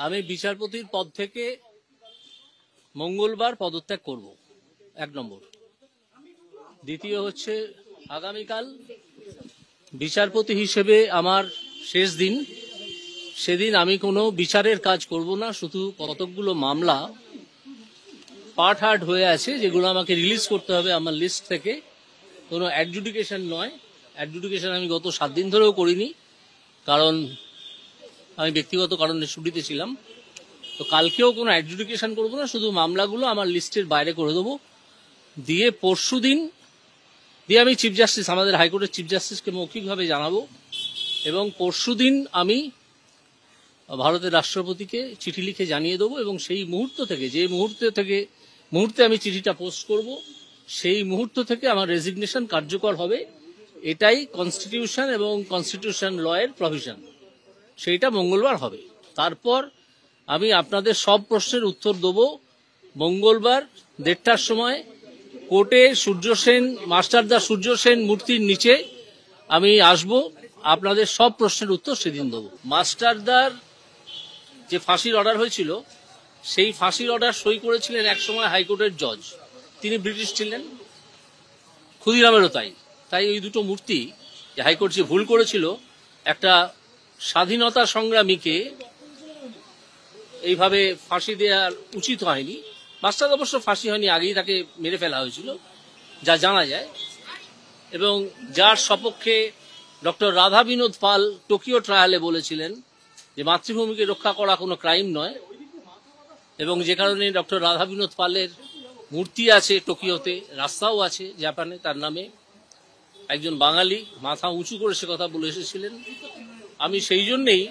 আমি বিচারপতির পদ থেকে মঙ্গলবার পদত্যাগ করব, এক নম্বর। দ্বিতীয় হচ্ছে, আগামীকাল বিচারপতি হিসেবে আমার শেষ দিন। সেদিন আমি কোনো বিচারের কাজ করব না, শুধু কতকগুলো মামলা পার্ট হার্ট হয়ে আছে যেগুলো আমাকে রিলিজ করতে হবে আমার লিস্ট থেকে। কোনো অ্যাডজুডিকেশন নয়। অ্যাডজুডিকেশন আমি গত 7 দিন ধরেও করিনি, কারণ আমি ব্যক্তিগত কারণে ছুটিতে ছিলাম। তো কালকেও কোনো অ্যাডজুডিকেশন করবো না, শুধু মামলাগুলো আমার লিস্টের বাইরে করে দেবো। দিয়ে পরশু দিন আমি চিফ জাস্টিস, আমাদের হাইকোর্টের চিফ জাস্টিসকে মৌখিকভাবে জানাবো, এবং পরশু দিন আমি ভারতের রাষ্ট্রপতিকে চিঠি লিখে জানিয়ে দেবো। এবং সেই মুহূর্ত থেকে, যে মুহূর্তে আমি চিঠিটা পোস্ট করব, সেই মুহূর্ত থেকে আমার রেজিগনেশন কার্যকর হবে। এটাই কনস্টিটিউশন এবং কনস্টিটিউশন লয়ের প্রভিশন। সেইটা মঙ্গলবার হবে। তারপর আমি আপনাদের সব প্রশ্নের উত্তর দেবো মঙ্গলবার 1:30টার সময় কোর্টে মাস্টারদা সূর্য সেন মূর্তির নিচে আমি আসব। আপনাদের সব প্রশ্নের উত্তর সেদিন দেবো। মাস্টারদার যে ফাঁসির অর্ডার হয়েছিল, সেই ফাঁসির অর্ডার সই করেছিলেন একসময় হাইকোর্টের জজ। তিনি ব্রিটিশ ছিলেন, ক্ষুদিরামেরও তাই ওই দুটো মূর্তি, যে হাইকোর্ট যে ভুল করেছিল, একটা স্বাধীনতা সংগ্রামীকে এইভাবে ফাঁসি দেওয়ার উচিত হয়নি। মাস্টার অবশ্য ফাঁসি হয়নি, আগেই তাকে মেরে ফেলা হয়েছিল যা জানা যায়, এবং যার সপক্ষে ডক্টর রাধা বিনোদ পাল টোকিও ট্রায়ালে বলেছিলেন যে মাতৃভূমিকে রক্ষা করা কোনো ক্রাইম নয়, এবং যে কারণে ডক্টর রাধা বিনোদ পালের মূর্তি আছে টোকিওতে, রাস্তাও আছে জাপানে তার নামে। একজন বাঙালি মাথা উঁচু করে সে কথা বলে এসেছিলেন। আমি সেই জন্যেই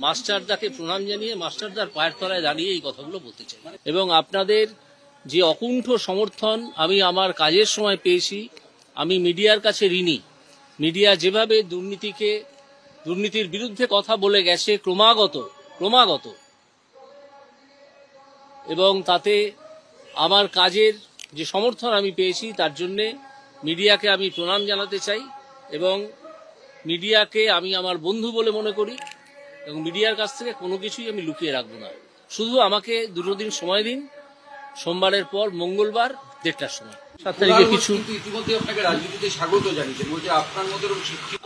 মাস্টারদাকে প্রণাম জানিয়ে মাস্টারদার পায়ের তলায় দাঁড়িয়ে এই কথাগুলো বলতে চাই। এবং আপনাদের যে অকুণ্ঠ সমর্থন আমি আমার কাজের সময় পেয়েছি, আমি মিডিয়ার কাছে ঋণী। মিডিয়া যেভাবে দুর্নীতির বিরুদ্ধে কথা বলে গেছে ক্রমাগত, এবং তাতে আমার কাজের যে সমর্থন আমি পেয়েছি, তার জন্যে মিডিয়াকে আমি প্রণাম জানাতে চাই। এবং মিডিয়াকে আমি আমার বন্ধু বলে মনে করি, এবং মিডিয়ার কাছ থেকে কোনো কিছুই আমি লুকিয়ে রাখবো না। শুধু আমাকে 2 দিন সময় দিন, সোমবারের পর মঙ্গলবার 1:30টার সময়। 7 তারিখে কিছু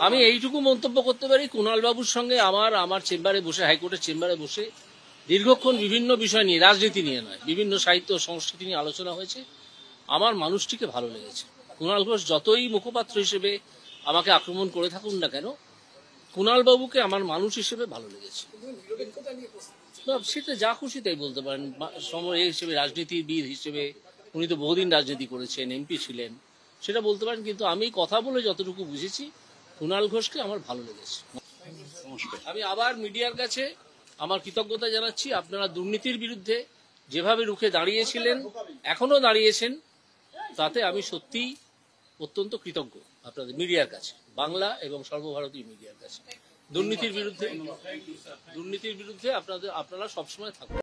আমি এইটুকু মন্তব্য করতে পারি, কুণাল বাবুর সঙ্গে আমার চেম্বারে বসে, হাইকোর্টের চেম্বারে বসে দীর্ঘক্ষণ বিভিন্ন বিষয় নিয়ে, রাজনীতি নিয়ে নয়, বিভিন্ন সাহিত্য সংস্কৃতি নিয়ে আলোচনা হয়েছে। আমার মানুষটিকে ভালো লেগেছে। কুণাল ঘোষ যতই মুখপাত্র হিসেবে আমাকে আক্রমণ করে থাকুন না কেন, কুণাল বাবুকে আমার মানুষ হিসেবে ভালো লেগেছে। সেটা যা খুশি তাই বলতে পারেন। সময় হিসেবে, রাজনীতিবিদ হিসেবে উনি তো বহুদিন রাজনীতি করেছেন, এমপি ছিলেন, সেটা বলতে পারেন। কিন্তু আমি কথা বলে যতটুকু বুঝেছি, কুণাল ঘোষকে আমার ভালো লেগেছে। আমি আবার মিডিয়ার কাছে আমার কৃতজ্ঞতা জানাচ্ছি। আপনারা দুর্নীতির বিরুদ্ধে যেভাবে রুখে দাঁড়িয়েছিলেন, এখনো দাঁড়িয়েছেন, তাতে আমি সত্যিই অত্যন্ত কৃতজ্ঞ আপনাদের মিডিয়ার কাছে, বাংলা এবং সর্বভারতীয় মিডিয়ার কাছে। দুর্নীতির বিরুদ্ধে আপনারা সবসময় থাকুন।